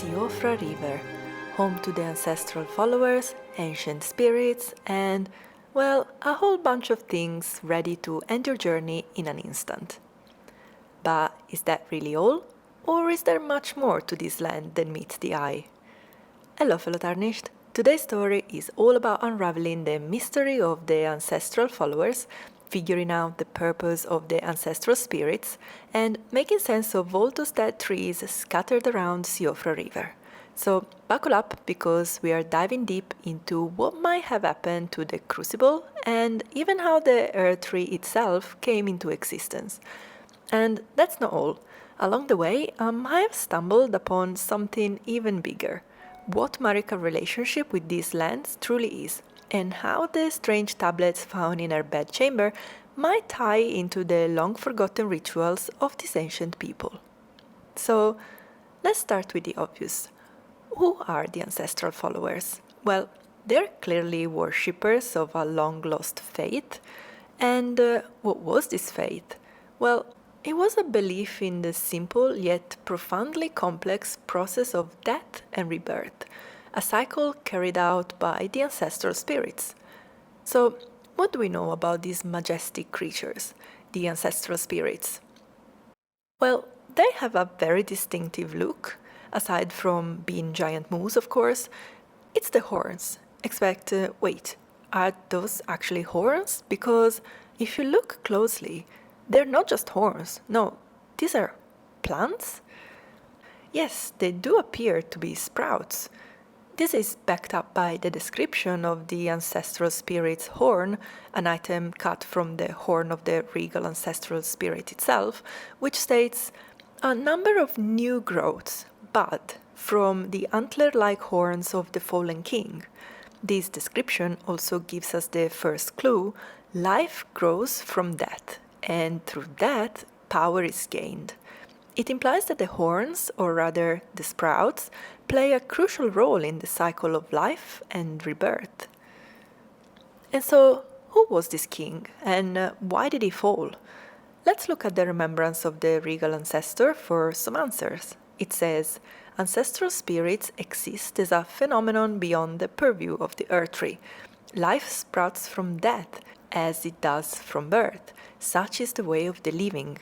Siofra River, home to the Ancestral Followers, Ancient Spirits, and, well, a whole bunch of things ready to end your journey in an instant. But is that really all? Or is there much more to this land than meets the eye? Hello, fellow Tarnished! Today's story is all about unraveling the mystery of the Ancestral Followers, figuring out the purpose of the Ancestral Spirits, and making sense of all those dead trees scattered around Siofra River. So buckle up, because we are diving deep into what might have happened to the Crucible and even how the Erdtree itself came into existence. And that's not all. Along the way, I have stumbled upon something even bigger. What Marika's relationship with these lands truly is, and how the strange tablets found in her bedchamber might tie into the long-forgotten rituals of these ancient people. So, let's start with the obvious. Who are the Ancestral Followers? Well, they're clearly worshippers of a long-lost faith. And what was this faith? Well, it was a belief in the simple yet profoundly complex process of death and rebirth, a cycle carried out by the Ancestral Spirits. So, what do we know about these majestic creatures, the Ancestral Spirits? Well, they have a very distinctive look. Aside from being giant moose, of course, it's the horns. Wait, are those actually horns? Because if you look closely, they're not just horns. No, these are plants? Yes, they do appear to be sprouts. This is backed up by the description of the Ancestral Spirit's horn, an item cut from the horn of the regal Ancestral Spirit itself, which states, a number of new growths bud from the antler-like horns of the fallen king. This description also gives us the first clue: life grows from death, and through that, power is gained. It implies that the horns, or rather the sprouts, play a crucial role in the cycle of life and rebirth. And so, who was this king, and why did he fall? Let's look at the remembrance of the regal ancestor for some answers. It says, Ancestral spirits exist as a phenomenon beyond the purview of the Erdtree. Life sprouts from death, as it does from birth. Such is the way of the living.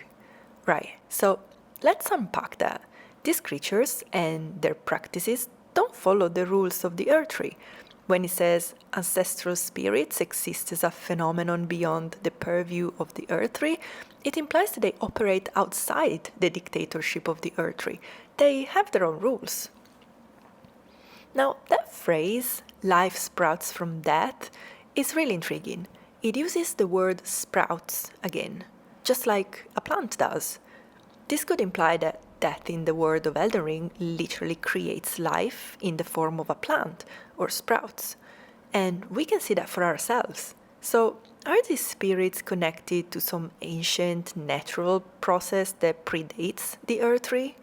Right, so let's unpack that. These creatures and their practices don't follow the rules of the Erdtree. When it says ancestral spirits exist as a phenomenon beyond the purview of the Erdtree, it implies that they operate outside the dictatorship of the Erdtree. They have their own rules. Now, that phrase, life sprouts from death, is really intriguing. It uses the word sprouts again, just like a plant does. This could imply that death in the world of Elden Ring literally creates life in the form of a plant or sprouts. And we can see that for ourselves. So, are these spirits connected to some ancient natural process that predates the Erdtree?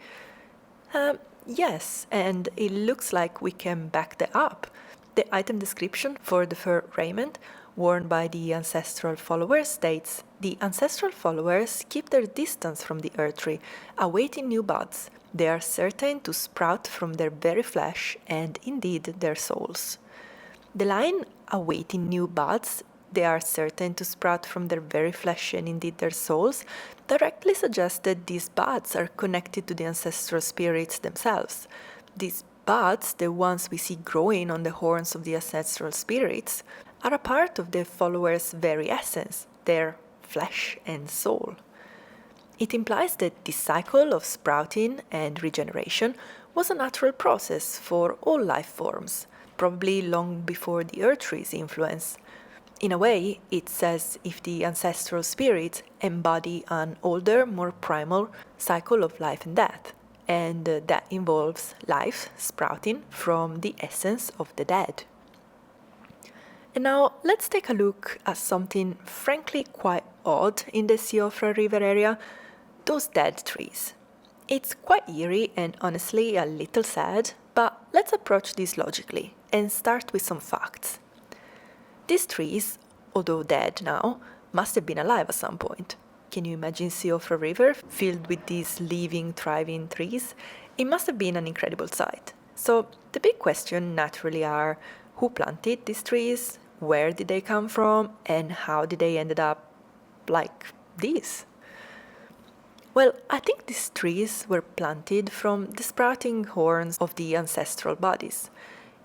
Yes, and it looks like we can back that up. The item description for the fur raiment worn by the Ancestral Followers states, the Ancestral Followers keep their distance from the Erdtree, awaiting new buds. They are certain to sprout from their very flesh and indeed their souls. The line, awaiting new buds, they are certain to sprout from their very flesh and indeed their souls, directly suggests that these buds are connected to the Ancestral Spirits themselves. These buds, the ones we see growing on the horns of the Ancestral Spirits, are a part of the followers' very essence, their flesh and soul. It implies that this cycle of sprouting and regeneration was a natural process for all life forms, probably long before the Erdtree's influence. In a way, it's as if the Ancestral Spirits embody an older, more primal cycle of life and death, and that involves life sprouting from the essence of the dead. And now let's take a look at something frankly quite odd in the Siofra River area, those dead trees. It's quite eerie and honestly a little sad, but let's approach this logically and start with some facts. These trees, although dead now, must have been alive at some point. Can you imagine Siofra River filled with these living, thriving trees? It must have been an incredible sight. So the big question naturally are, who planted these trees, where did they come from, and how did they ended up like this? Well, I think these trees were planted from the sprouting horns of the ancestral bodies.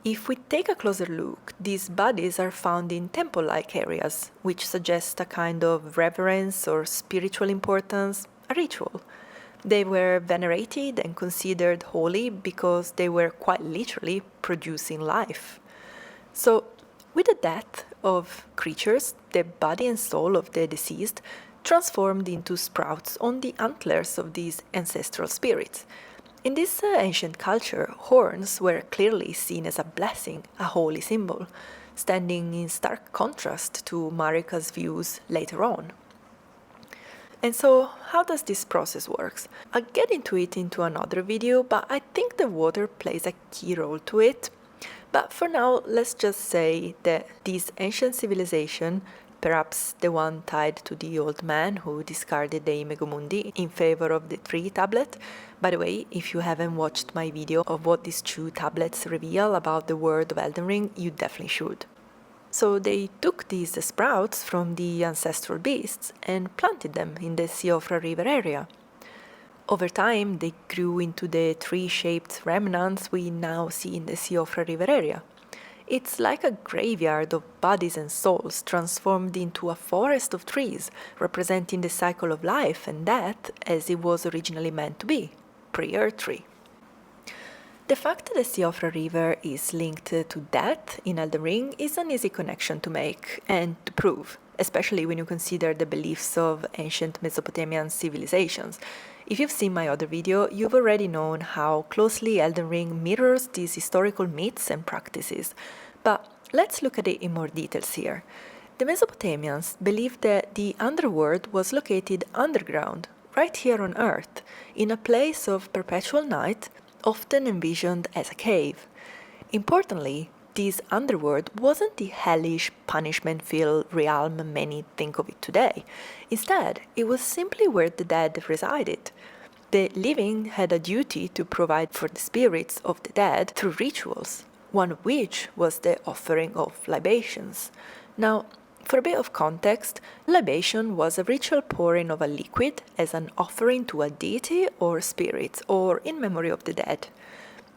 If we take a closer look, these bodies are found in temple-like areas, which suggest a kind of reverence or spiritual importance, a ritual. They were venerated and considered holy because they were quite literally producing life. So, with the death of creatures, the body and soul of the deceased transformed into sprouts on the antlers of these ancestral spirits. In this ancient culture, horns were clearly seen as a blessing, a holy symbol, standing in stark contrast to Marika's views later on. And so, how does this process work? I'll get into it into another video, but I think the water plays a key role to it. But for now, let's just say that this ancient civilization, perhaps the one tied to the old man who discarded the Imego Mundi in favor of the tree tablet. By the way, if you haven't watched my video of what these two tablets reveal about the world of Elden Ring, you definitely should. So they took these sprouts from the ancestral beasts and planted them in the Siofra River area. Over time, they grew into the tree-shaped remnants we now see in the Siofra River area. It's like a graveyard of bodies and souls transformed into a forest of trees, representing the cycle of life and death as it was originally meant to be, pre-Erdtree. The fact that the Siofra River is linked to death in Elden Ring is an easy connection to make and to prove, especially when you consider the beliefs of ancient Mesopotamian civilizations. If you've seen my other video, you've already known how closely Elden Ring mirrors these historical myths and practices. But let's look at it in more details here. The Mesopotamians believed that the underworld was located underground, right here on Earth, in a place of perpetual night, often envisioned as a cave. Importantly, this underworld wasn't the hellish, punishment-filled realm many think of it today. Instead, it was simply where the dead resided. The living had a duty to provide for the spirits of the dead through rituals, one of which was the offering of libations. Now, for a bit of context, libation was a ritual pouring of a liquid as an offering to a deity or spirits, or in memory of the dead.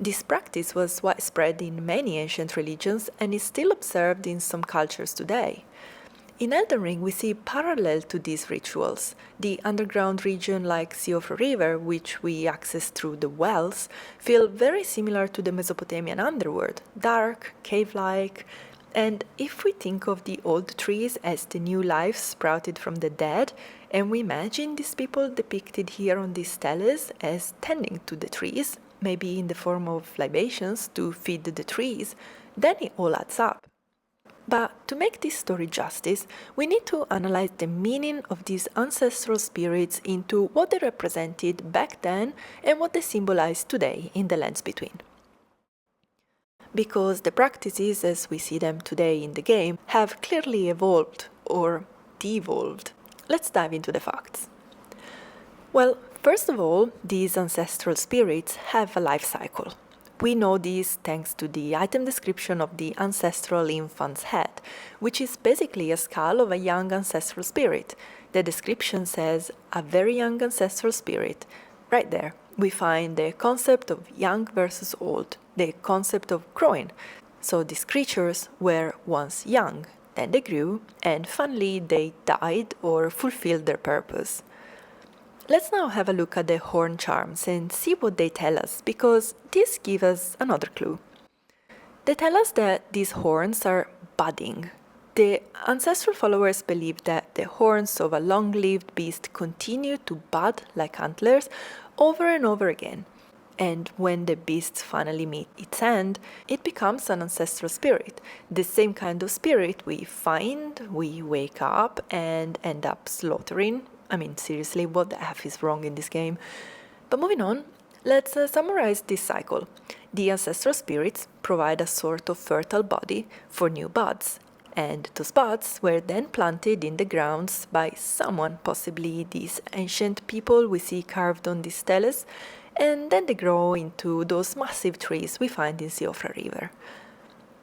This practice was widespread in many ancient religions and is still observed in some cultures today. In Elden Ring, we see parallel to these rituals. The underground region like Siofra River, which we access through the wells, feel very similar to the Mesopotamian underworld, dark, cave-like. And if we think of the old trees as the new life sprouted from the dead, and we imagine these people depicted here on these steles as tending to the trees, maybe in the form of libations to feed the trees, then it all adds up. But to make this story justice, we need to analyze the meaning of these ancestral spirits into what they represented back then and what they symbolize today in the lands between. Because the practices as we see them today in the game have clearly evolved or devolved. Let's dive into the facts. Well, first of all, these ancestral spirits have a life cycle. We know this thanks to the item description of the ancestral infant's head, which is basically a skull of a young ancestral spirit. The description says, a very young ancestral spirit. Right there, we find the concept of young versus old, the concept of growing. So these creatures were once young, then they grew, and finally they died or fulfilled their purpose. Let's now have a look at the horn charms and see what they tell us, because these give us another clue. They tell us that these horns are budding. The Ancestral Followers believe that the horns of a long-lived beast continue to bud like antlers over and over again. And when the beast finally meets its end, it becomes an ancestral spirit, the same kind of spirit we find, we wake up and end up slaughtering. I mean, seriously, what the F is wrong in this game? But moving on, let's summarize this cycle. The ancestral spirits provide a sort of fertile body for new buds. and those pots were then planted in the grounds by someone, possibly these ancient people we see carved on these steles, and then they grow into those massive trees we find in Siofra River.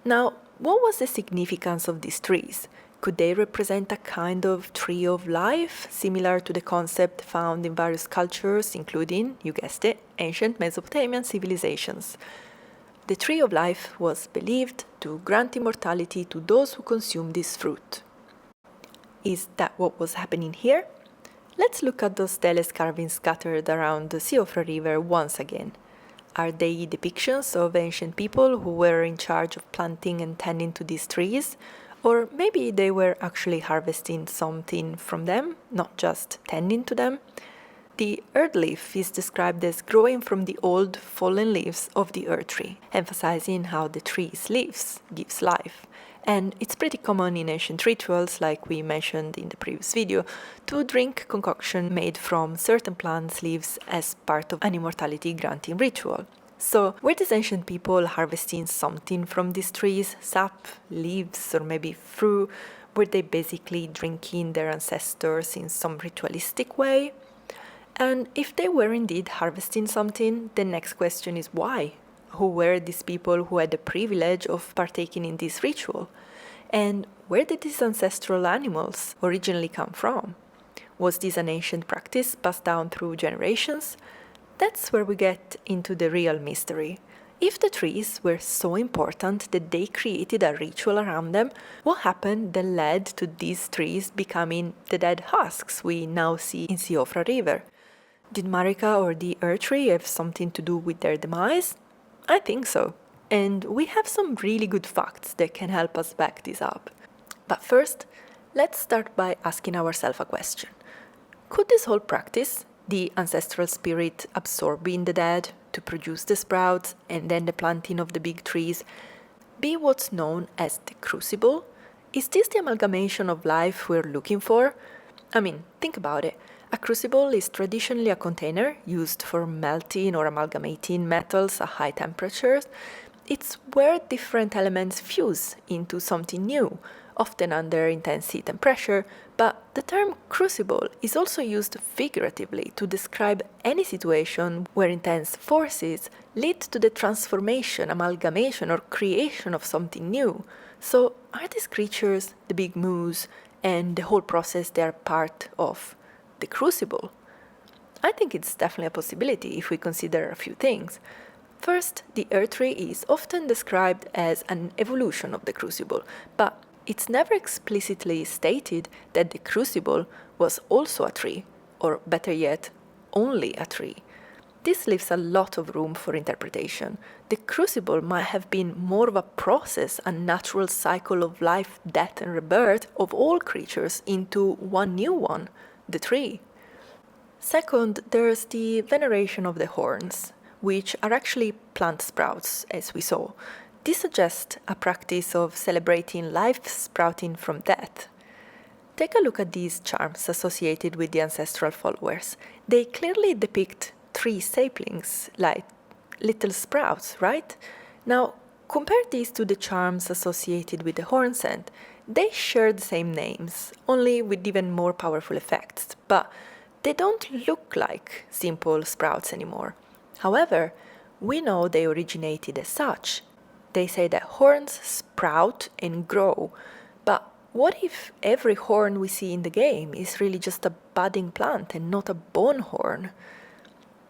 Now, what was the significance of these trees? Could they represent a kind of tree of life, similar to the concept found in various cultures, including, you guessed it, ancient Mesopotamian civilizations? The tree of life was believed to grant immortality to those who consume this fruit. Is that what was happening here? Let's look at those steles carvings scattered around the Siofra River once again. Are they depictions of ancient people who were in charge of planting and tending to these trees? Or maybe they were actually harvesting something from them, not just tending to them? The earth leaf is described as growing from the old fallen leaves of the Erdtree, emphasizing how the tree's leaves gives life. And it's pretty common in ancient rituals, like we mentioned in the previous video, to drink concoction made from certain plants' leaves as part of an immortality granting ritual. So, were these ancient people harvesting something from these trees, sap, leaves, or maybe fruit? Were they basically drinking their ancestors in some ritualistic way? And if they were indeed harvesting something, the next question is why? Who were these people who had the privilege of partaking in this ritual? And where did these ancestral animals originally come from? Was this an ancient practice passed down through generations? That's where we get into the real mystery. If the trees were so important that they created a ritual around them, what happened that led to these trees becoming the dead husks we now see in Siofra River? Did Marika or the Erdtree have something to do with their demise? I think so. And we have some really good facts that can help us back this up. But first, let's start by asking ourselves a question. Could this whole practice, the ancestral spirit absorbing the dead to produce the sprouts and then the planting of the big trees, be what's known as the crucible? Is this the amalgamation of life we're looking for? I mean, think about it. A crucible is traditionally a container used for melting or amalgamating metals at high temperatures. It's where different elements fuse into something new, often under intense heat and pressure, but the term crucible is also used figuratively to describe any situation where intense forces lead to the transformation, amalgamation, or creation of something new. So, are these creatures, the big moose, and the whole process they are part of the crucible? I think it's definitely a possibility if we consider a few things. First, the Erdtree is often described as an evolution of the crucible, but it's never explicitly stated that the crucible was also a tree, or better yet, only a tree. This leaves a lot of room for interpretation. The crucible might have been more of a process, a natural cycle of life, death, and rebirth of all creatures into one new one, the tree. Second, there's the veneration of the horns, which are actually plant sprouts, as we saw. This suggests a practice of celebrating life sprouting from death. Take a look at these charms associated with the Ancestral Followers. They clearly depict tree saplings, like little sprouts, right? Now, compare these to the charms associated with the Hornsent. They share the same names, only with even more powerful effects, but they don't look like simple sprouts anymore. However, we know they originated as such. They say that horns sprout and grow, but what if every horn we see in the game is really just a budding plant and not a bone horn?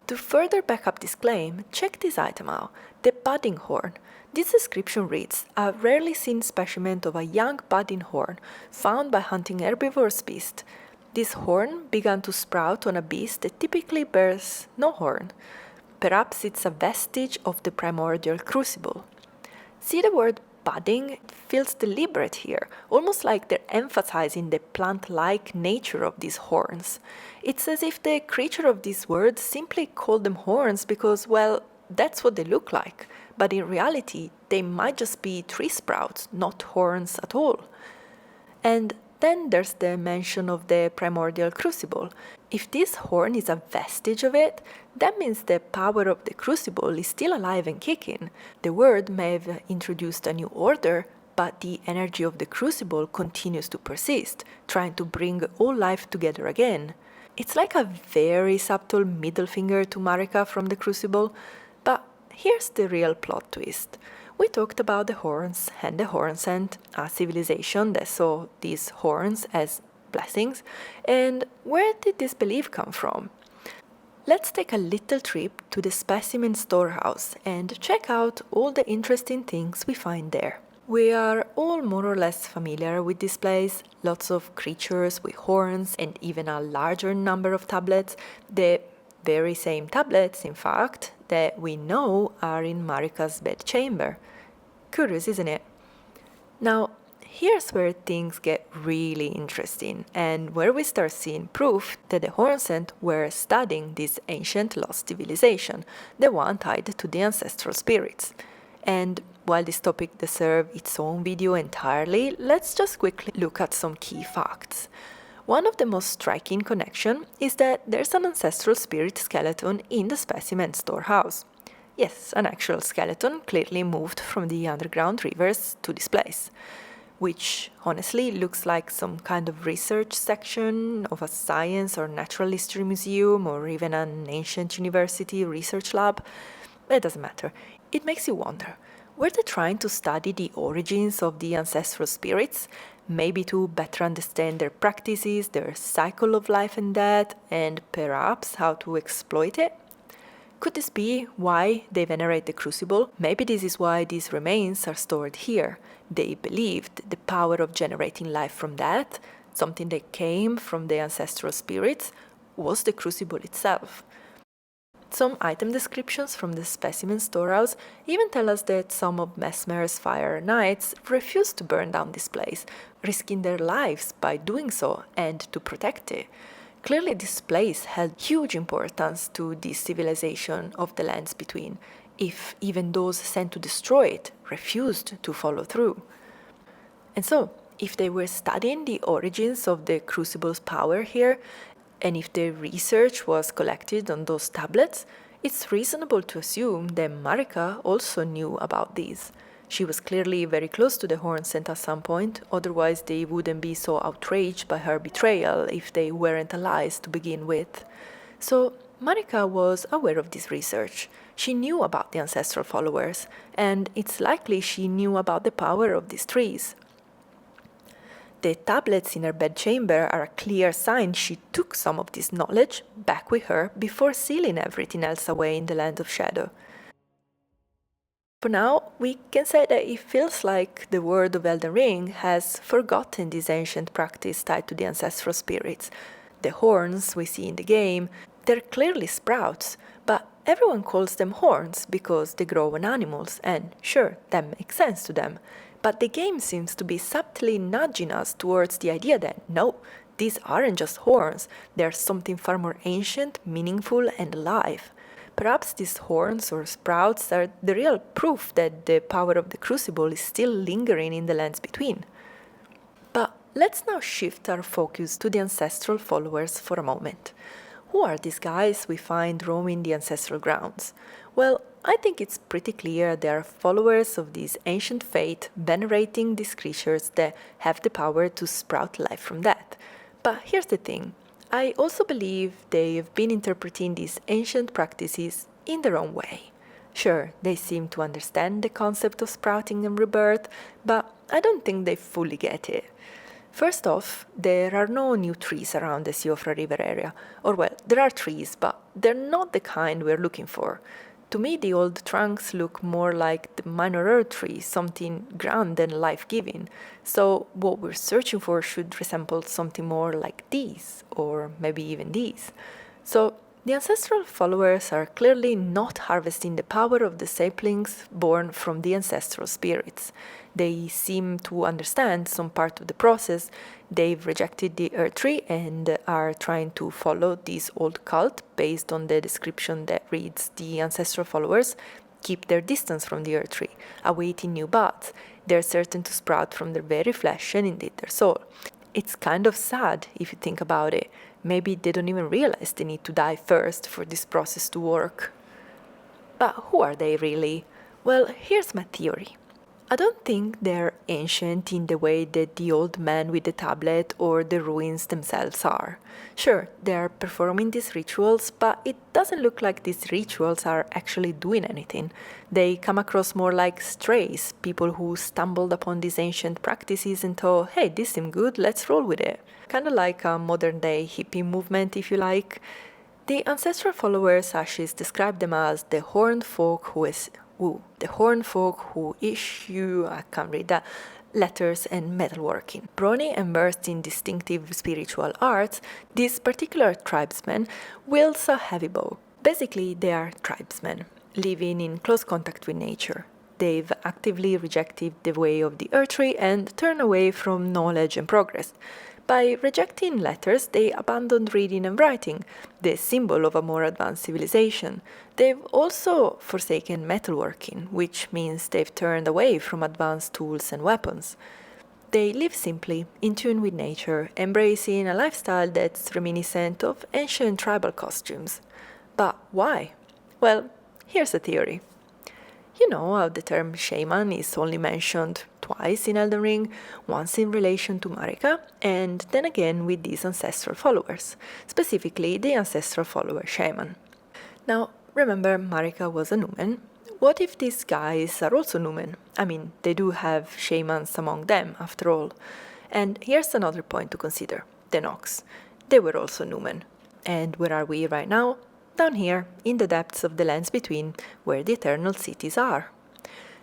To further back up this claim, check this item out, the budding horn. This description reads, a rarely seen specimen of a young budding horn found by hunting herbivorous beasts. This horn began to sprout on a beast that typically bears no horn. Perhaps it's a vestige of the primordial crucible. See the word budding? It feels deliberate here, almost like they're emphasizing the plant-like nature of these horns. It's as if the creator of these words simply called them horns because, well, that's what they look like. But in reality, they might just be tree sprouts, not horns at all. And then there's the mention of the primordial crucible. If this horn is a vestige of it, that means the power of the crucible is still alive and kicking. The word may have introduced a new order, but the energy of the Crucible continues to persist, trying to bring all life together again. It's like a very subtle middle finger to Marika from the Crucible, but here's the real plot twist. We talked about the horns and the Hornsent, a civilization that saw these horns as blessings, and where did this belief come from? Let's take a little trip to the Specimen Storehouse and check out all the interesting things we find there. We are all more or less familiar with this place, lots of creatures with horns and even a larger number of tablets, the very same tablets, in fact, that we know are in Marika's bedchamber. Curious, isn't it? Now, here's where things get really interesting and where we start seeing proof that the Hornsent were studying this ancient lost civilization, the one tied to the Ancestral Spirits. And while this topic deserves its own video entirely, let's just quickly look at some key facts. One of the most striking connections is that there's an Ancestral Spirit skeleton in the Specimen Storehouse. Yes, an actual skeleton clearly moved from the underground rivers to this place, which honestly looks like some kind of research section of a science or natural history museum or even an ancient university research lab. It doesn't matter. It makes you wonder, were they trying to study the origins of the ancestral spirits, maybe to better understand their practices, their cycle of life and death, and perhaps how to exploit it? Could this be why they venerate the Crucible? Maybe this is why these remains are stored here. They believed the power of generating life from death, something that came from the ancestral spirits, was the Crucible itself. Some item descriptions from the Specimen Storehouse even tell us that some of Mesmer's fire knights refused to burn down this place, risking their lives by doing so and to protect it. Clearly this place held huge importance to the civilization of the lands between, if even those sent to destroy it refused to follow through. And so, if they were studying the origins of the Crucible's power here, and if their research was collected on those tablets, it's reasonable to assume that Marika also knew about these. She was clearly very close to the Hornsent at some point, otherwise they wouldn't be so outraged by her betrayal if they weren't allies to begin with. So Marika was aware of this research. She knew about the Ancestral Followers, and it's likely she knew about the power of these trees. The tablets in her bedchamber are a clear sign she took some of this knowledge back with her before sealing everything else away in the Land of Shadow. For now, we can say that it feels like the world of Elden Ring has forgotten this ancient practice tied to the ancestral spirits. The horns we see in the game, they're clearly sprouts, but everyone calls them horns because they grow on animals, and sure, that makes sense to them. But the game seems to be subtly nudging us towards the idea that no, these aren't just horns, they're something far more ancient, meaningful, and alive. Perhaps these horns or sprouts are the real proof that the power of the Crucible is still lingering in the lands between. But let's now shift our focus to the Ancestral Followers for a moment. Who are these guys we find roaming the ancestral grounds? Well, I think it's pretty clear they are followers of this ancient faith, venerating these creatures that have the power to sprout life from death. But here's the thing. I also believe they've been interpreting these ancient practices in their own way. Sure, they seem to understand the concept of sprouting and rebirth, but I don't think they fully get it. First off, there are no new trees around the Siofra River area. Or well, there are trees, but they're not the kind we're looking for. To me, the old trunks look more like the minor Erdtree, something grand and life-giving. So what we're searching for should resemble something more like these, or maybe even these. So the Ancestral Followers are clearly not harvesting the power of the saplings born from the Ancestral Spirits. They seem to understand some part of the process. They've rejected the Erdtree and are trying to follow this old cult based on the description that reads, the Ancestral Followers keep their distance from the Erdtree, awaiting new buds. They're certain to sprout from their very flesh and indeed their soul. It's kind of sad if you think about it. Maybe they don't even realize they need to die first for this process to work. But who are they really? Well, here's my theory. I don't think they're ancient in the way that the old man with the tablet or the ruins themselves are. Sure, they're performing these rituals, but it doesn't look like these rituals are actually doing anything. They come across more like strays, people who stumbled upon these ancient practices and thought, hey, this seems good, let's roll with it. Kind of like a modern day hippie movement, if you like. The Ancestral Followers Ashes describe them as the horned folk who issue, I can't read that, letters and metalworking. Brawny and versed in distinctive spiritual arts, this particular tribesman wields a heavy bow. Basically, they are tribesmen, living in close contact with nature. They've actively rejected the way of the Erdtree and turned away from knowledge and progress. By rejecting letters, they abandoned reading and writing, the symbol of a more advanced civilization. They've also forsaken metalworking, which means they've turned away from advanced tools and weapons. They live simply, in tune with nature, embracing a lifestyle that's reminiscent of ancient tribal costumes. But why? Well, here's a theory. You know how the term shaman is only mentioned twice in Elden Ring, once in relation to Marika, and then again with these ancestral followers, specifically the ancestral follower shaman. Now, remember Marika was a Numen. What if these guys are also Numen? I mean, they do have shamans among them, after all. And here's another point to consider. The Nox. They were also Numen. And where are we right now? Down here, in the depths of the lands between, where the eternal cities are.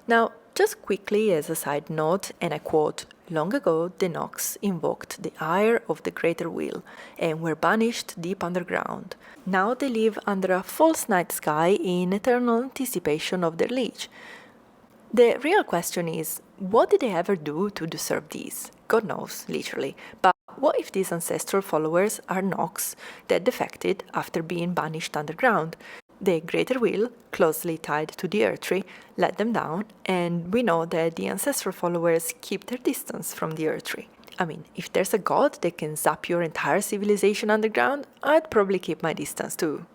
Now, just quickly as a side note, and I quote, long ago the Nox invoked the ire of the greater will, and were banished deep underground. Now they live under a false night sky in eternal anticipation of their liege. The real question is, what did they ever do to deserve these? God knows, literally. But what if these ancestral followers are Nox that defected after being banished underground? The greater will, closely tied to the Erdtree, let them down, and we know that the ancestral followers keep their distance from the Erdtree. I mean, if there's a god that can zap your entire civilization underground, I'd probably keep my distance too.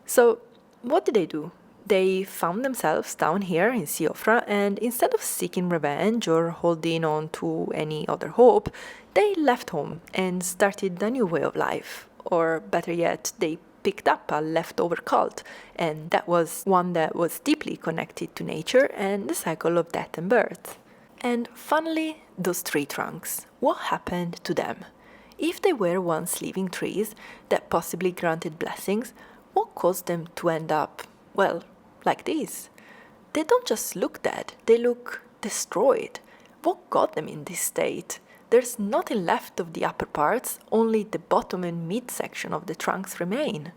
So, what did they do? They found themselves down here in Siofra, and instead of seeking revenge or holding on to any other hope, they left home and started a new way of life. Or better yet, they picked up a leftover cult, and that was one that was deeply connected to nature and the cycle of death and birth. And finally, those tree trunks. What happened to them? If they were once living trees that possibly granted blessings, what caused them to end up, well, like this? They don't just look dead, they look destroyed. What got them in this state? There's nothing left of the upper parts, only the bottom and mid-section of the trunks remain.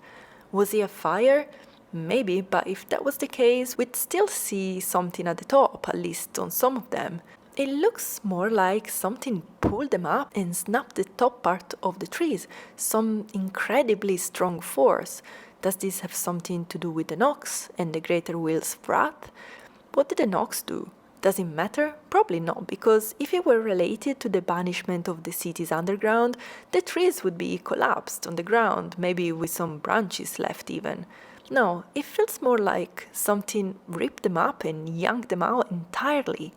Was it a fire? Maybe, but if that was the case, we'd still see something at the top, at least on some of them. It looks more like something pulled them up and snapped the top part of the trees, some incredibly strong force. Does this have something to do with the Nox and the Greater Will's wrath? What did the Nox do? Does it matter? Probably not, because if it were related to the banishment of the cities underground, the trees would be collapsed on the ground, maybe with some branches left even. No, it feels more like something ripped them up and yanked them out entirely.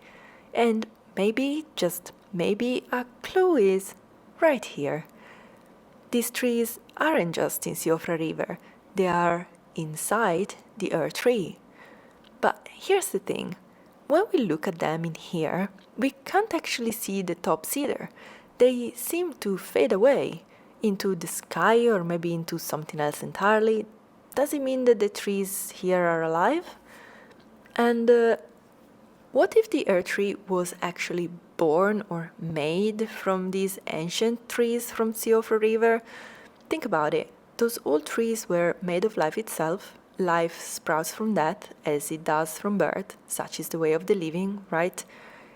And maybe, just maybe, a clue is right here. These trees aren't just in Siofra River, they are inside the Erdtree. But here's the thing. When we look at them in here, we can't actually see the tops either. They seem to fade away into the sky or maybe into something else entirely. Does it mean that the trees here are alive? And what if the Erdtree was actually born or made from these ancient trees from Siofra River? Think about it. Those old trees were made of life itself. Life sprouts from death, as it does from birth. Such is the way of the living, right?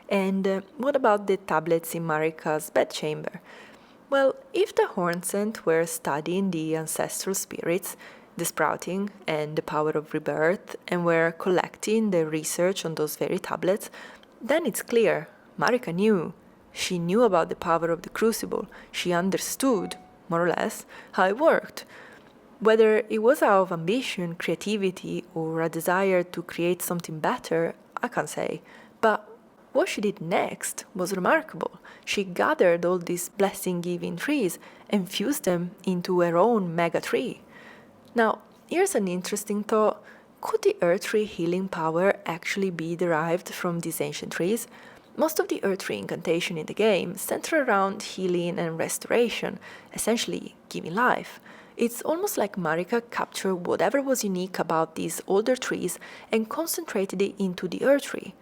And what about the tablets in Marika's bedchamber? Well, if the Hornsent were studying the Ancestral Spirits, the sprouting and the power of rebirth, and were collecting the research on those very tablets, then it's clear. Marika knew. She knew about the power of the Crucible. She understood, more or less, how it worked. Whether it was out of ambition, creativity, or a desire to create something better, I can't say. But what she did next was remarkable. She gathered all these blessing-giving trees and fused them into her own mega tree. Now, here's an interesting thought. Could the Erdtree healing power actually be derived from these ancient trees? Most of the Erdtree incantation in the game center around healing and restoration, essentially giving life. It's almost like Marika captured whatever was unique about these older trees and concentrated it into the Erdtree.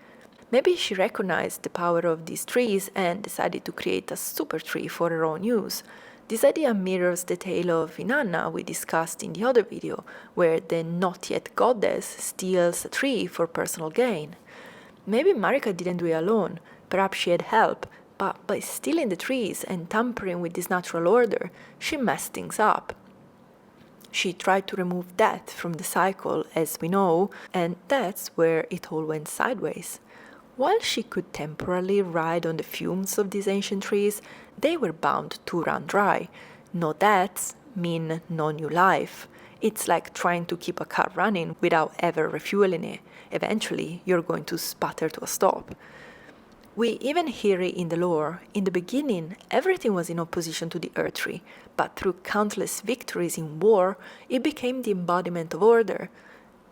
Maybe she recognized the power of these trees and decided to create a super tree for her own use. This idea mirrors the tale of Inanna we discussed in the other video, where the not yet goddess steals a tree for personal gain. Maybe Marika didn't do it alone, perhaps she had help, but by stealing the trees and tampering with this natural order, she messed things up. She tried to remove death from the cycle, as we know, and that's where it all went sideways. While she could temporarily ride on the fumes of these ancient trees, they were bound to run dry. No deaths mean no new life. It's like trying to keep a car running without ever refueling it. Eventually, you're going to sputter to a stop. We even hear it in the lore. In the beginning, everything was in opposition to the Erdtree, but through countless victories in war, it became the embodiment of order.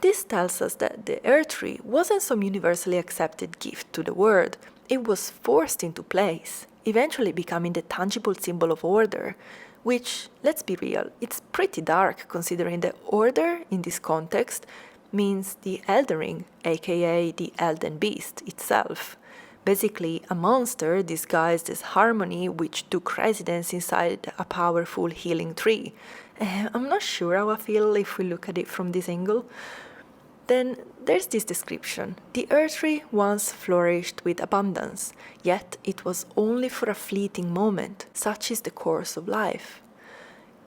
This tells us that the Erdtree wasn't some universally accepted gift to the world. It was forced into place, eventually becoming the tangible symbol of order, which, let's be real, it's pretty dark considering that order in this context means the Elden Ring, aka the Elden Beast itself. Basically, a monster disguised as harmony which took residence inside a powerful healing tree. I'm not sure how I feel if we look at it from this angle. Then there's this description. The Erdtree once flourished with abundance, yet it was only for a fleeting moment. Such is the course of life.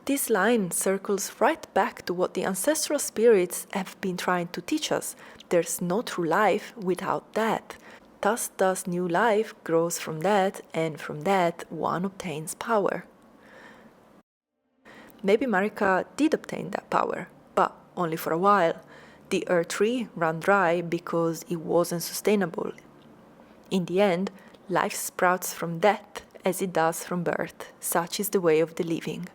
This line circles right back to what the Ancestral Spirits have been trying to teach us. There's no true life without death. Thus new life grows from death, and from death one obtains power. Maybe Marika did obtain that power, but only for a while. The Erdtree ran dry because it wasn't sustainable. In the end, life sprouts from death as it does from birth. Such is the way of the living.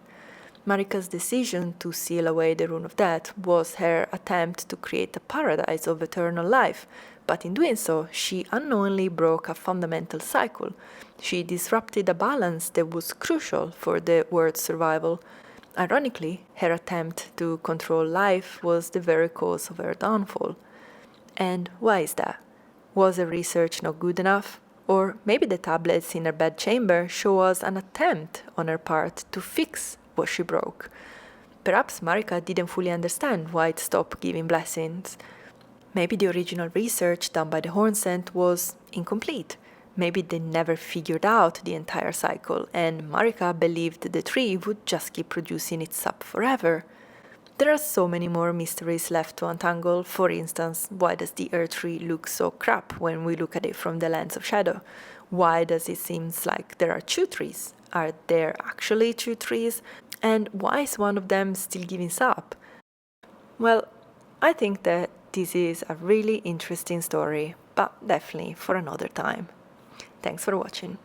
Marika's decision to seal away the rune of death was her attempt to create a paradise of eternal life, but in doing so, she unknowingly broke a fundamental cycle. She disrupted a balance that was crucial for the world's survival. Ironically, her attempt to control life was the very cause of her downfall. And why is that? Was her research not good enough? Or maybe the tablets in her bedchamber show us an attempt on her part to fix what she broke. Perhaps Marika didn't fully understand why it stopped giving blessings. Maybe the original research done by the Hornsent was incomplete. Maybe they never figured out the entire cycle, and Marika believed the tree would just keep producing its sap forever. There are so many more mysteries left to untangle. For instance, why does the Erdtree look so crap when we look at it from the lens of shadow? Why does it seem like there are two trees? Are there actually two trees? And why is one of them still giving sap? Well, I think that this is a really interesting story, but definitely for another time. Thanks for watching.